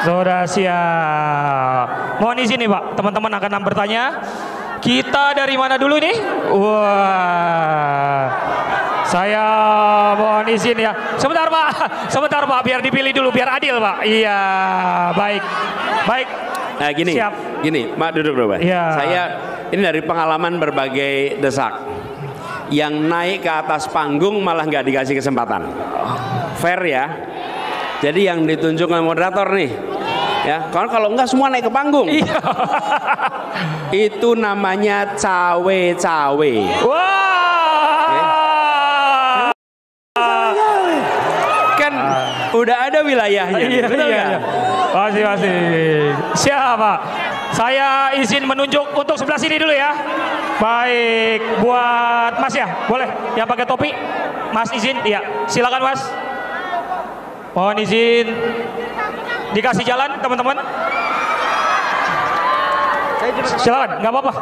Sudah siap. Mohon izin nih Pak, teman-teman akan bertanya. Kita dari mana dulu nih? Wah, saya mohon izin ya. Sebentar Pak, biar dipilih dulu, biar adil Pak. Iya, baik. Nah gini, Siap. Pak duduk dulu Pak. Ya. Saya ini dari pengalaman berbagai desak. Yang naik ke atas panggung malah nggak dikasih kesempatan. Fair ya. Jadi yang ditunjuk oleh moderator nih, ya. Kalau nggak semua naik ke panggung. Iya. Itu namanya cawe-cawe. Wah. Kan udah ada wilayahnya. Iya, Betul iya. nggak? Masih. Siapa? Saya izin menunjuk untuk sebelah sini dulu ya. Baik, buat Mas ya, boleh yang pakai topi. Mas izin, iya. Silakan Mas. Mohon izin. Dikasih jalan teman-teman. Silakan, nggak apa-apa.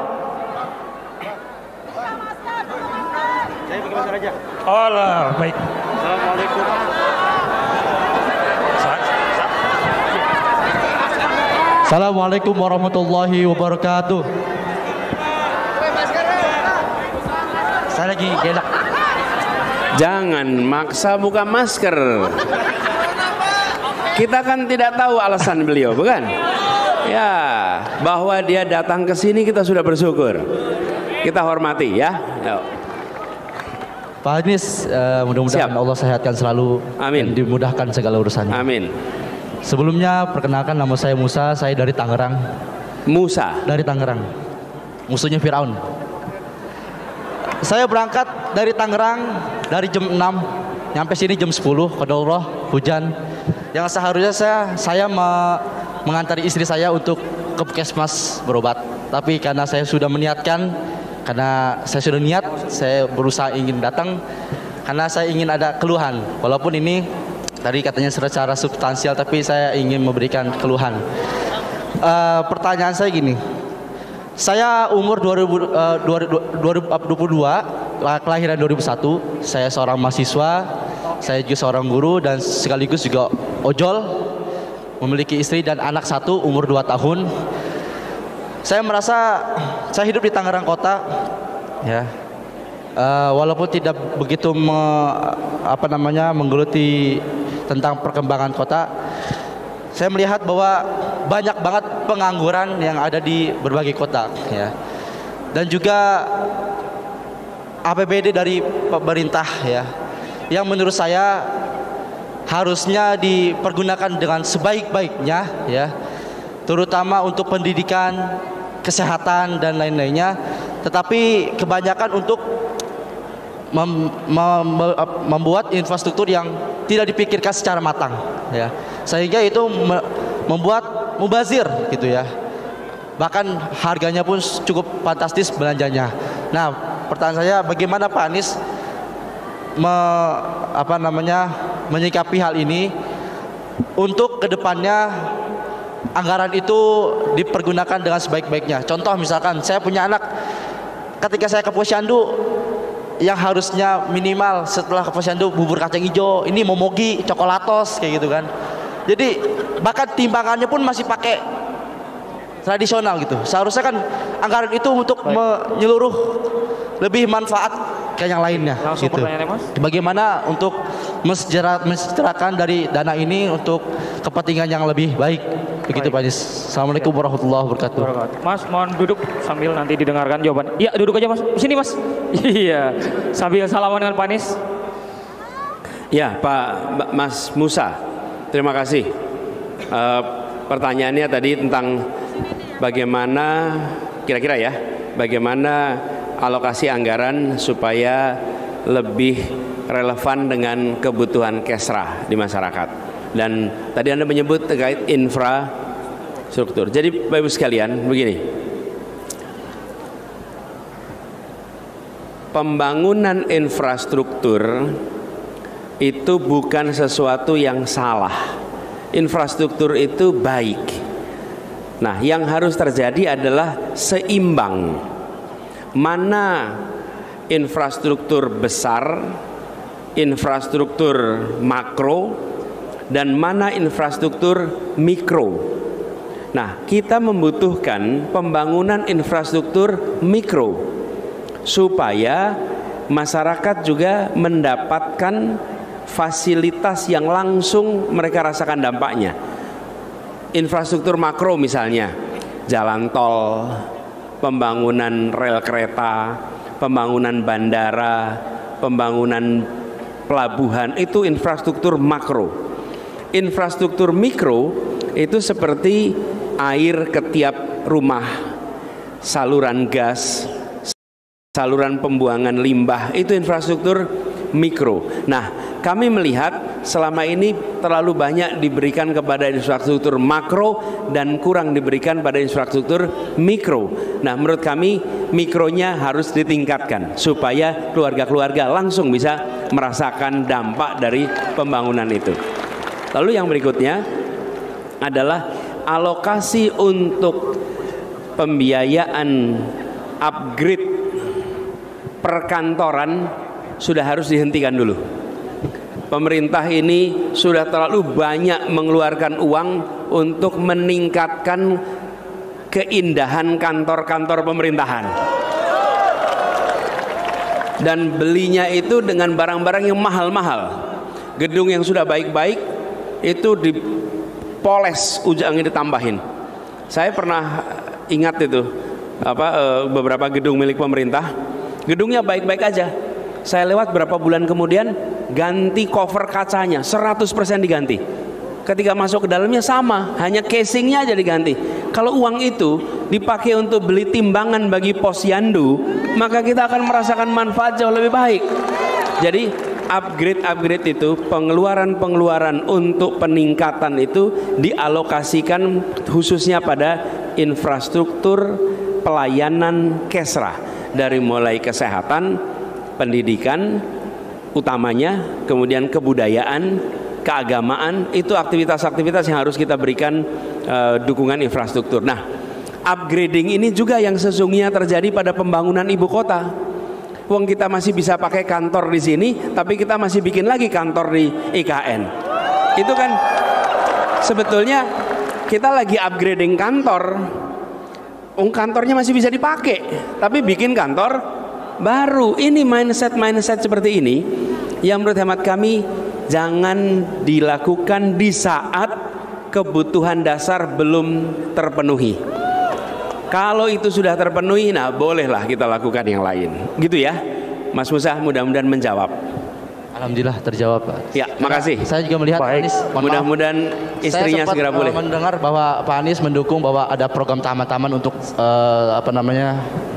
Saya pakai masker aja. Oh lah, baik. Assalamualaikum. Assalamualaikum warahmatullahi wabarakatuh. Saya lagi gelak. Jangan maksa buka masker. Kita kan tidak tahu alasan beliau, bukan? Ya, bahwa dia datang ke sini kita sudah bersyukur. Kita hormati ya. Yuk. Pak Anies, mudah-mudahan Siap. Allah sehatkan selalu. Amin. Dan dimudahkan segala urusannya. Amin. Sebelumnya perkenalkan, nama saya Musa, saya dari Tangerang. Musa. Dari Tangerang. Musuhnya Firaun. Saya berangkat dari Tangerang dari jam 6, nyampe sini jam 10, qadarullah, hujan. Yang seharusnya saya mengantari istri saya untuk ke puskesmas berobat. Tapi karena saya sudah meniatkan, karena saya sudah niat, saya berusaha ingin datang karena saya ingin ada keluhan. Walaupun ini tadi katanya secara substansial, tapi saya ingin memberikan keluhan. Pertanyaan saya gini, saya umur 2022, kelahiran 2001, saya seorang mahasiswa, saya juga seorang guru dan sekaligus juga ojol, memiliki istri dan anak satu umur 2 tahun. Saya merasa saya hidup di Tangerang Kota, ya. Walaupun tidak begitu menggeluti tentang perkembangan kota, saya melihat bahwa banyak banget pengangguran yang ada di berbagai kota, ya. Dan juga APBD dari pemerintah, ya, yang menurut saya harusnya dipergunakan dengan sebaik-baiknya, ya, terutama untuk pendidikan, kesehatan dan lain-lainnya. Tetapi kebanyakan untuk membuat infrastruktur yang tidak dipikirkan secara matang, ya, sehingga itu membuat mubazir gitu, ya, bahkan harganya pun cukup fantastis belanjanya. Nah, pertanyaan saya, bagaimana Pak Anies menyikapi hal ini untuk kedepannya anggaran itu dipergunakan dengan sebaik-baiknya. Contoh misalkan saya punya anak, ketika saya ke Posyandu yang harusnya minimal setelah ke Posyandu bubur kacang hijau, ini momogi, coklatos kayak gitu kan. Jadi bahkan timbangannya pun masih pakai tradisional gitu. Seharusnya kan anggaran itu untuk menyeluruh lebih manfaat ke yang lainnya. Langsung gitu. pertanyaannya, Mas. Bagaimana untuk mensejahterakan dari dana ini untuk kepentingan yang lebih baik. Begitu Pak Anies. Assalamualaikum warahmatullahi wabarakatuh. Mas, mohon duduk sambil nanti didengarkan jawaban. Iya, duduk aja Mas. Sini Mas. Iya, sambil salaman dengan Pak Anies. Ya, Mas Musa, terima kasih. Pertanyaannya tadi tentang bagaimana kira-kira ya, bagaimana alokasi anggaran supaya lebih relevan dengan kebutuhan kesra di masyarakat. Dan tadi Anda menyebut terkait infrastruktur. Jadi Bapak Ibu sekalian, begini. Pembangunan infrastruktur itu bukan sesuatu yang salah. Infrastruktur itu baik. Nah, yang harus terjadi adalah seimbang. Mana infrastruktur besar, infrastruktur makro, dan mana infrastruktur mikro. Nah, kita membutuhkan pembangunan infrastruktur mikro supaya masyarakat juga mendapatkan fasilitas yang langsung mereka rasakan dampaknya. Infrastruktur makro misalnya jalan tol, pembangunan rel kereta, pembangunan bandara, pembangunan pelabuhan, itu infrastruktur makro. Infrastruktur mikro itu seperti air ke tiap rumah, saluran gas, saluran pembuangan limbah, itu infrastruktur mikro. Nah, kami melihat selama ini terlalu banyak diberikan kepada infrastruktur makro dan kurang diberikan pada infrastruktur mikro. Nah, menurut kami mikronya harus ditingkatkan supaya keluarga-keluarga langsung bisa merasakan dampak dari pembangunan itu. Lalu yang berikutnya adalah alokasi untuk pembiayaan upgrade perkantoran sudah harus dihentikan dulu. Pemerintah ini sudah terlalu banyak mengeluarkan uang untuk meningkatkan keindahan kantor-kantor pemerintahan, dan belinya itu dengan barang-barang yang mahal-mahal. Gedung yang sudah baik-baik itu dipoles, ujungnya ditambahin. Saya pernah ingat itu beberapa gedung milik pemerintah, gedungnya baik-baik aja. Saya lewat berapa bulan kemudian ganti cover kacanya, 100% diganti. Ketika masuk ke dalamnya sama, hanya casingnya aja diganti. Kalau uang itu dipakai untuk beli timbangan bagi posyandu, maka kita akan merasakan manfaat jauh lebih baik. Jadi upgrade itu, pengeluaran untuk peningkatan itu dialokasikan khususnya pada infrastruktur pelayanan Kesra, dari mulai kesehatan, pendidikan utamanya, kemudian kebudayaan, keagamaan, itu aktivitas-aktivitas yang harus kita berikan dukungan infrastruktur. Nah, upgrading ini juga yang sesungguhnya terjadi pada pembangunan ibu kota. Wong kita masih bisa pakai kantor di sini, tapi kita masih bikin lagi kantor di IKN. Itu kan sebetulnya kita lagi upgrading kantor. Kantornya masih bisa dipakai, tapi bikin kantor baru. Ini mindset seperti ini yang menurut hemat kami jangan dilakukan di saat kebutuhan dasar belum terpenuhi. Kalau itu sudah terpenuhi, nah bolehlah kita lakukan yang lain. Gitu ya, Mas Musa, mudah-mudahan menjawab. Alhamdulillah terjawab, Pak. Ya, makasih. Saya juga melihat Pak Anies, mudah-mudahan istrinya segera boleh. Saya mendengar bahwa Pak Anies mendukung bahwa ada program taman-taman untuk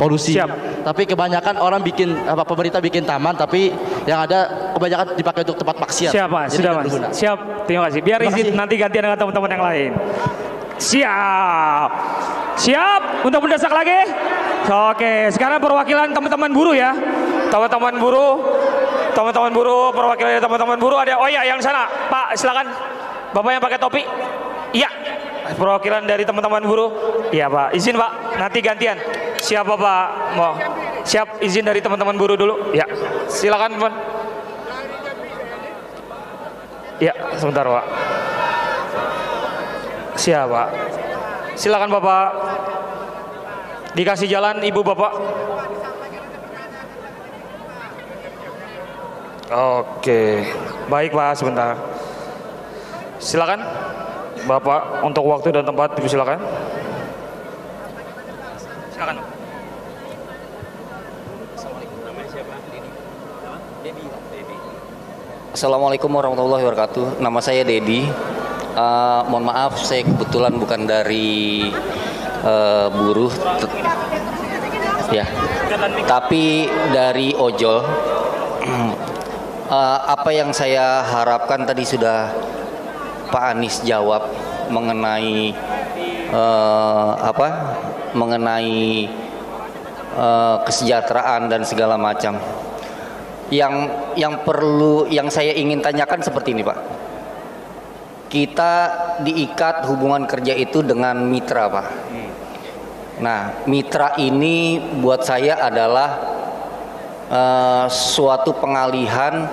polusi. Siap. Tapi kebanyakan orang pemerintah bikin taman, tapi yang ada kebanyakan dipakai untuk tempat maksiat. Siap, Pak. Sudah, Mas. Siap. Terima kasih. Biar izin nanti gantian dengan teman-teman yang lain. Siap. Siap untuk mendesak lagi? Oke, sekarang perwakilan teman-teman buruh ya. Teman-teman buruh, perwakilan teman-teman buruh ada. Oh ya, yang sana. Pak, silakan. Bapak yang pakai topi. Iya. Perwakilan dari teman-teman buruh. Iya, Pak. Izin, Pak. Nanti gantian. Siapa, Pak? Mau. Siap, izin dari teman-teman buruh dulu. Ya. Silakan, Pak. Ya, sebentar, Pak. Siap, Pak. Silakan, Bapak. Dikasih jalan, Ibu, Bapak. Oke, baik Pak, sebentar. Silakan, Bapak, untuk waktu dan tempat dipersilakan. Silakan. Assalamualaikum warahmatullahi wabarakatuh. Nama saya Dedi. Mohon maaf, saya kebetulan bukan dari buruh, ya, tapi dari ojol. Apa yang saya harapkan tadi sudah Pak Anies jawab mengenai mengenai kesejahteraan dan segala macam. Yang saya ingin tanyakan seperti ini, Pak. Kita diikat hubungan kerja itu dengan mitra, Pak. Nah, mitra ini buat saya adalah suatu pengalihan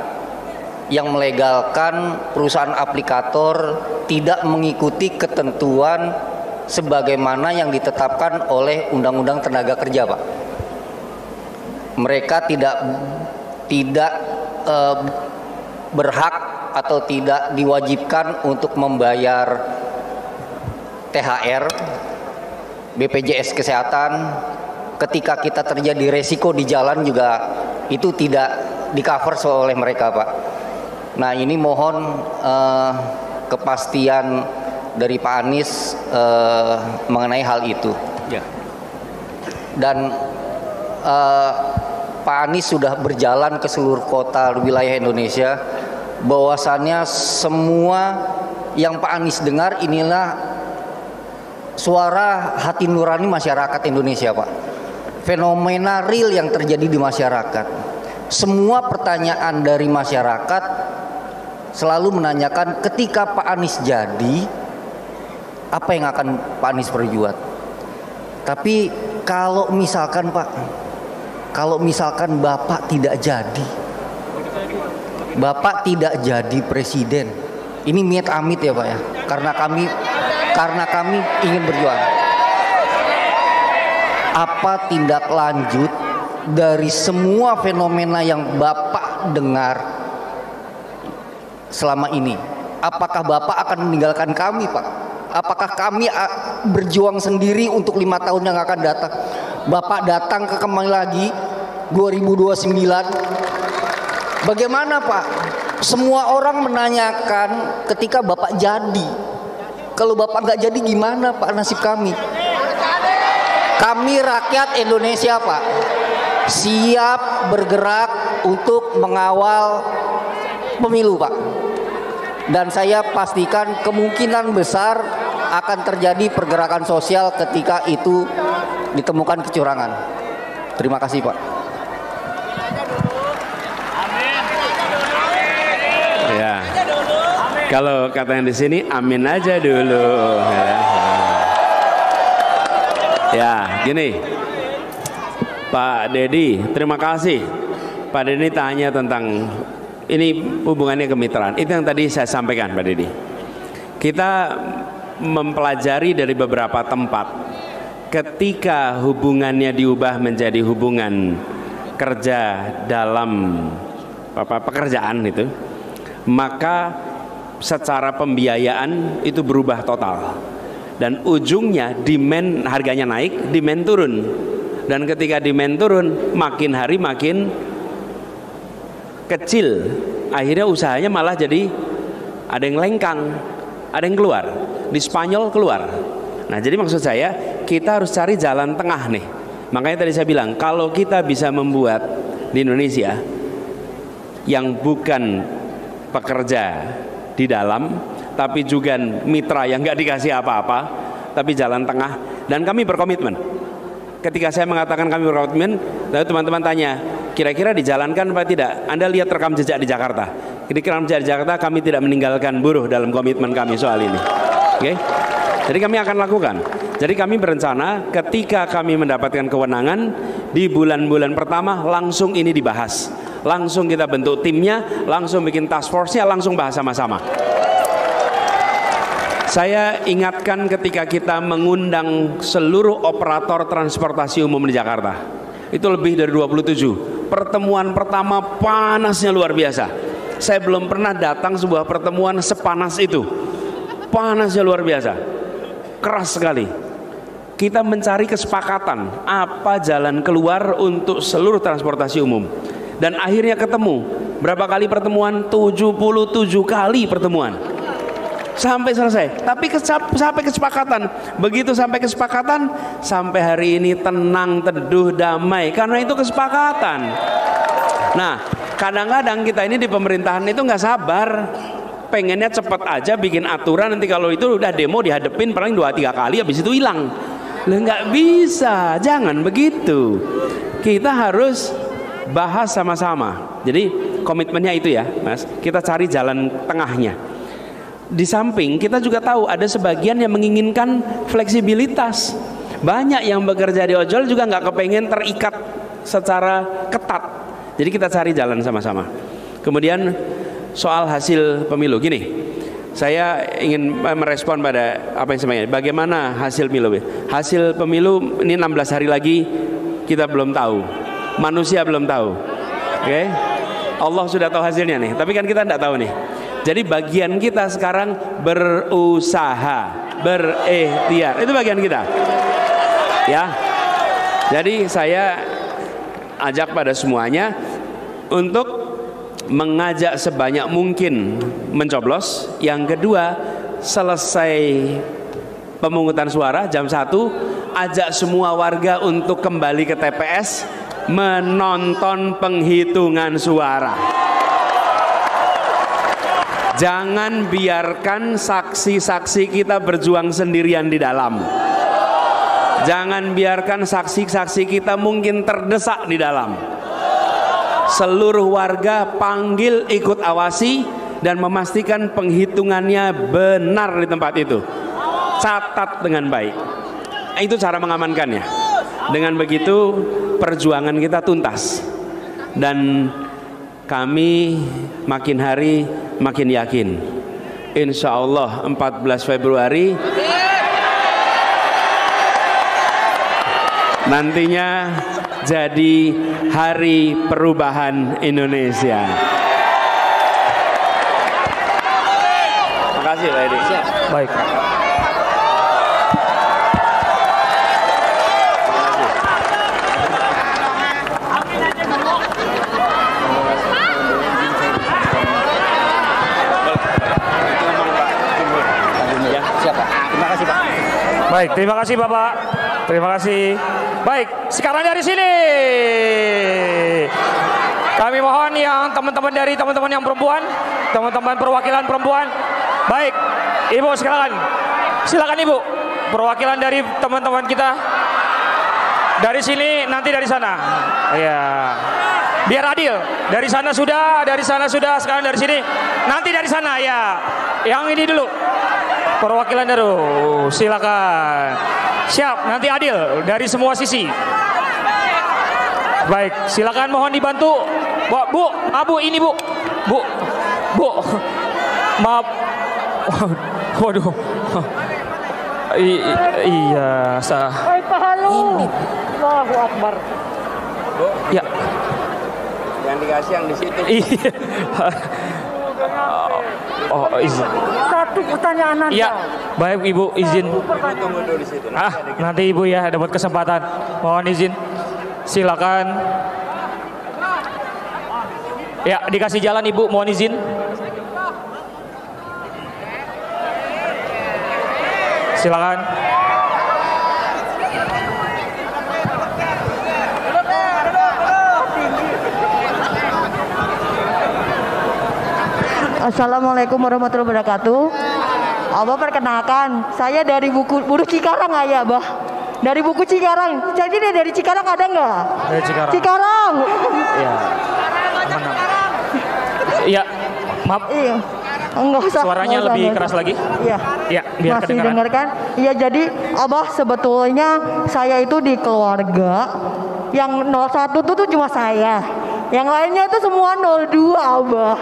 yang melegalkan perusahaan aplikator tidak mengikuti ketentuan sebagaimana yang ditetapkan oleh Undang-Undang Tenaga Kerja, Pak. Mereka tidak berhak atau tidak diwajibkan untuk membayar THR, BPJS Kesehatan. Ketika kita terjadi resiko di jalan juga itu tidak di-cover oleh mereka, Pak. Nah, ini mohon kepastian dari Pak Anies mengenai hal itu. Ya. Dan Pak Anies sudah berjalan ke seluruh kota wilayah Indonesia, bahwasannya semua yang Pak Anies dengar inilah suara hati nurani masyarakat Indonesia, Pak. Fenomena real yang terjadi di masyarakat. Semua pertanyaan dari masyarakat selalu menanyakan, ketika Pak Anies jadi, apa yang akan Pak Anies perbuat? Tapi kalau misalkan Pak, kalau misalkan Bapak tidak jadi, Bapak tidak jadi presiden, ini miat amit ya Pak ya, karena kami ingin berjuang. Apa tindak lanjut dari semua fenomena yang Bapak dengar selama ini? Apakah Bapak akan meninggalkan kami, Pak? Apakah kami berjuang sendiri untuk 5 tahun yang akan datang? Bapak datang ke kembali lagi 2029. Bagaimana, Pak? Semua orang menanyakan ketika Bapak jadi. Kalau Bapak nggak jadi gimana, Pak, nasib kami? Kami rakyat Indonesia, Pak, siap bergerak untuk mengawal pemilu, Pak. Dan saya pastikan kemungkinan besar akan terjadi pergerakan sosial ketika itu ditemukan kecurangan. Terima kasih, Pak. Ya. Kalau katanya di sini, amin aja dulu. Ya, gini, Pak Dedi, terima kasih. Pak Dedi tanya tentang ini hubungannya kemitraan. Itu yang tadi saya sampaikan, Pak Dedi. Kita mempelajari dari beberapa tempat. Ketika hubungannya diubah menjadi hubungan kerja dalam pekerjaan itu, maka secara pembiayaan itu berubah total. Dan ujungnya demand, harganya naik, demand turun. Dan ketika demand turun, makin hari makin kecil. Akhirnya usahanya malah jadi ada yang lengkang, ada yang keluar. Di Spanyol keluar. Nah, jadi maksud saya kita harus cari jalan tengah nih. Makanya tadi saya bilang, kalau kita bisa membuat di Indonesia yang bukan pekerja di dalam, tapi juga mitra yang nggak dikasih apa-apa, tapi jalan tengah. Dan kami berkomitmen. Ketika saya mengatakan kami berkomitmen, lalu teman-teman tanya, kira-kira dijalankan apa tidak? Anda lihat rekam jejak di Jakarta. Di rekam jejak di Jakarta kami tidak meninggalkan buruh dalam komitmen kami soal ini. Oke? Jadi kami akan lakukan. Jadi kami berencana ketika kami mendapatkan kewenangan, di bulan-bulan pertama langsung ini dibahas. Langsung kita bentuk timnya, langsung bikin task force-nya, langsung bahas sama-sama. Saya ingatkan ketika kita mengundang seluruh operator transportasi umum di Jakarta. Itu lebih dari 27. Pertemuan pertama panasnya luar biasa. Saya belum pernah datang sebuah pertemuan sepanas itu. Panasnya luar biasa. Keras sekali. Kita mencari kesepakatan apa jalan keluar untuk seluruh transportasi umum. Dan akhirnya ketemu. Berapa kali pertemuan? 77 kali pertemuan. Sampai selesai. Tapi sampai kesepakatan. Begitu sampai kesepakatan, sampai hari ini tenang, teduh, damai. Karena itu kesepakatan. Nah, kadang-kadang kita ini di pemerintahan itu nggak sabar. Pengennya cepat aja bikin aturan, nanti kalau itu udah demo dihadepin paling 2-3 kali, habis itu hilang. Lah nggak bisa, jangan begitu. Kita harus bahas sama-sama. Jadi komitmennya itu ya, Mas. Kita cari jalan tengahnya. Di samping kita juga tahu ada sebagian yang menginginkan fleksibilitas. Banyak yang bekerja di ojol juga nggak kepengen terikat secara ketat. Jadi kita cari jalan sama-sama. Kemudian soal hasil pemilu. Gini, saya ingin merespon pada apa yang saya bagaimana hasil pemilu. Hasil pemilu ini 16 hari lagi kita belum tahu. Manusia belum tahu. Oke? Allah sudah tahu hasilnya nih, tapi kan kita tidak tahu nih. Jadi bagian kita sekarang berusaha, berikhtiar. Itu bagian kita. Ya. Jadi saya ajak pada semuanya untuk mengajak sebanyak mungkin mencoblos. Yang kedua, selesai pemungutan suara jam 1, ajak semua warga untuk kembali ke TPS menonton penghitungan suara. Jangan biarkan saksi-saksi kita berjuang sendirian di dalam. Jangan biarkan saksi-saksi kita mungkin terdesak di dalam. Seluruh warga panggil, ikut awasi dan memastikan penghitungannya benar di tempat itu. Catat dengan baik. Itu cara mengamankannya. Dengan begitu perjuangan kita tuntas. Dan kami makin hari makin yakin. Insya Allah 14 Februari nantinya jadi hari perubahan Indonesia. Makasih Pak Edi. Siap. Baik. Baik, terima kasih Bapak. Terima kasih. Baik, sekarang dari sini kami mohon yang teman-teman dari teman-teman yang perempuan, teman-teman perwakilan perempuan. Baik, Ibu silakan Ibu, perwakilan dari teman-teman kita. Dari sini nanti dari sana. Ya. Biar adil. Dari sana sudah, sekarang dari sini. Nanti dari sana ya. Yang ini dulu. Perwakilan dari silakan. Siap, nanti adil dari semua sisi. Baik, silakan mohon dibantu. Bu, ini Bu. Maaf. Waduh. Iya, ini. Allahu Akbar. Bu. Ya. Yang dikasih yang di situ. Iya. Oh, izin. Satu pertanyaan Anda. Ya, baik Ibu izin. Tunggu dulu di situ. Nanti Ibu ya dapat kesempatan. Mohon izin. Silakan. Ya, dikasih jalan Ibu, mohon izin. Silakan. Assalamualaikum warahmatullahi wabarakatuh. Abah perkenalkan, saya dari buku Cikarang ayah, Bah. Dari buku Cikarang. Jadi dari Cikarang ada nggak? Dari Cikarang. Cikarang. Iya. Iya. Maaf. Iya. Enggak usah. Suaranya lebih keras lagi. Iya. Iya, biar masih kedengaran. dengarkan? Iya, jadi Abah sebetulnya saya itu di keluarga yang 01 itu tuh cuma saya. Yang lainnya itu semua 02, Abah.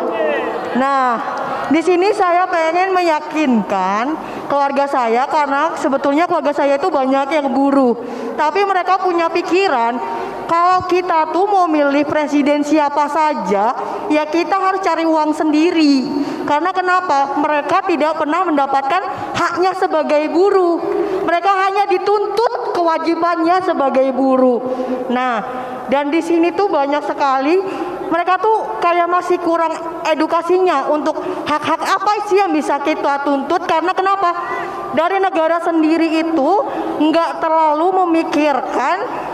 Nah, di sini saya pengen meyakinkan keluarga saya karena sebetulnya keluarga saya itu banyak yang buruh. Tapi mereka punya pikiran kalau kita tuh mau milih presiden siapa saja, ya kita harus cari uang sendiri. Karena kenapa? Mereka tidak pernah mendapatkan haknya sebagai buruh. Mereka hanya dituntut kewajibannya sebagai buruh. Nah, dan di sini tuh banyak sekali mereka tuh kayak masih kurang edukasinya untuk hak-hak apa sih yang bisa kita tuntut. Karena kenapa? Dari negara sendiri itu nggak terlalu memikirkan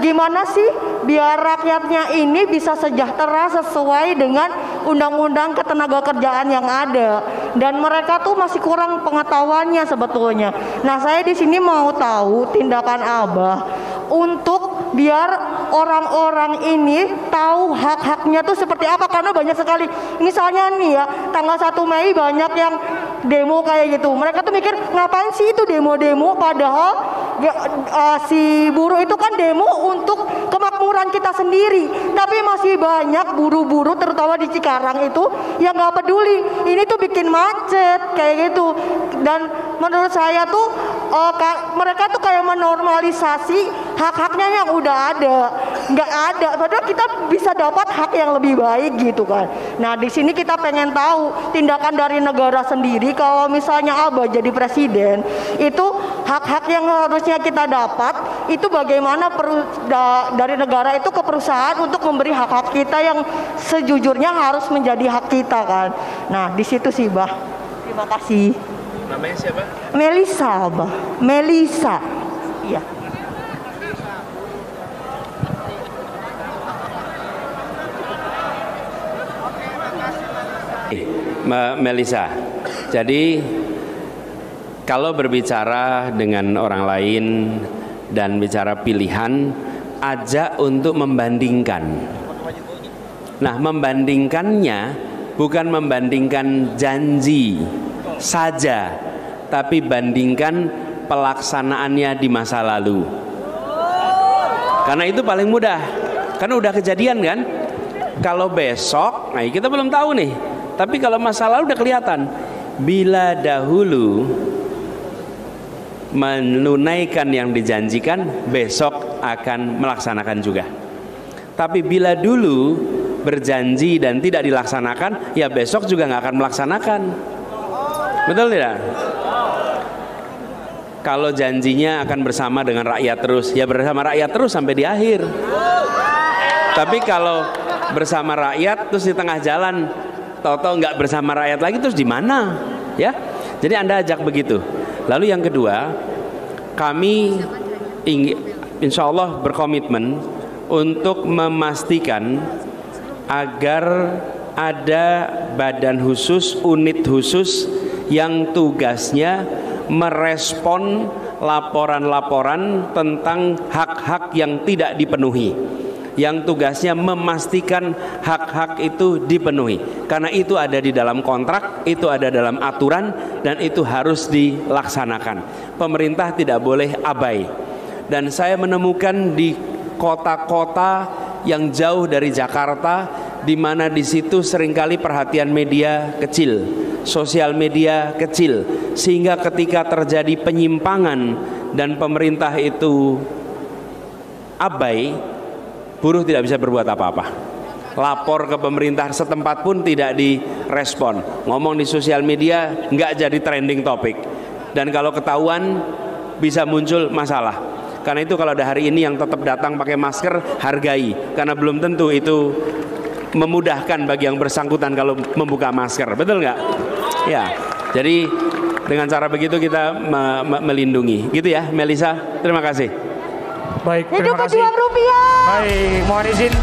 gimana sih biar rakyatnya ini bisa sejahtera sesuai dengan undang-undang ketenagakerjaan yang ada. Dan mereka tuh masih kurang pengetahuannya sebetulnya. Nah, saya di sini mau tahu tindakan Abah untuk biar orang-orang ini tahu hak-haknya tuh seperti apa. Karena banyak sekali, misalnya nih ya, tanggal 1 Mei banyak yang demo kayak gitu. Mereka tuh mikir ngapain sih itu demo-demo, padahal si buruh itu kan demo untuk kemakmuran kita sendiri. sendiri, tapi masih banyak buru-buru terutama di Cikarang itu yang nggak peduli. Ini tuh bikin macet kayak gitu. Dan menurut saya tuh mereka tuh kayak menormalisasi hak-haknya yang udah ada, nggak ada. Padahal kita bisa dapat hak yang lebih baik gitu kan. Nah di sini kita pengen tahu tindakan dari negara sendiri kalau misalnya Abah jadi presiden itu hak-hak yang harusnya kita dapat itu bagaimana dari negara itu ke perusahaan untuk memberi hak-hak kita yang sejujurnya harus menjadi hak kita kan. Nah di situ sih Bah. Terima kasih. Namanya siapa? Melisa Bah. Melisa. Iya. Melisa. Jadi kalau berbicara dengan orang lain dan bicara pilihan, ajak untuk membandingkan. Nah, membandingkannya bukan membandingkan janji saja, tapi bandingkan pelaksanaannya di masa lalu. Karena itu paling mudah. Karena udah kejadian kan? Kalau besok, nah kita belum tahu nih. Tapi kalau masa lalu udah kelihatan. Bila dahulu menunaikan yang dijanjikan, besok akan melaksanakan juga. Tapi bila dulu berjanji dan tidak dilaksanakan, ya besok juga nggak akan melaksanakan. Betul tidak? Kalau janjinya akan bersama dengan rakyat terus, ya bersama rakyat terus sampai di akhir. Tapi kalau bersama rakyat terus di tengah jalan tahu-tahu nggak bersama rakyat lagi, terus di mana? Ya, jadi Anda ajak begitu. Lalu yang kedua, kami insya Allah berkomitmen untuk memastikan agar ada badan khusus, unit khusus yang tugasnya merespon laporan-laporan tentang hak-hak yang tidak dipenuhi, yang tugasnya memastikan hak-hak itu dipenuhi. Karena itu ada di dalam kontrak, itu ada dalam aturan, dan itu harus dilaksanakan. Pemerintah tidak boleh abai. Dan saya menemukan di kota-kota yang jauh dari Jakarta, di mana di situ seringkali perhatian media kecil, sosial media kecil, sehingga ketika terjadi penyimpangan dan pemerintah itu abai, buruh tidak bisa berbuat apa-apa. Lapor ke pemerintah setempat pun tidak direspon. Ngomong di sosial media nggak jadi trending topik. Dan kalau ketahuan bisa muncul masalah. Karena itu kalau ada hari ini yang tetap datang pakai masker, hargai. Karena belum tentu itu memudahkan bagi yang bersangkutan kalau membuka masker. Betul nggak? Ya. Jadi dengan cara begitu kita melindungi. Gitu ya Melisa. Terima kasih. Baik, terima Hidup kasih. pejuang rupiah. Baik, mohon izin.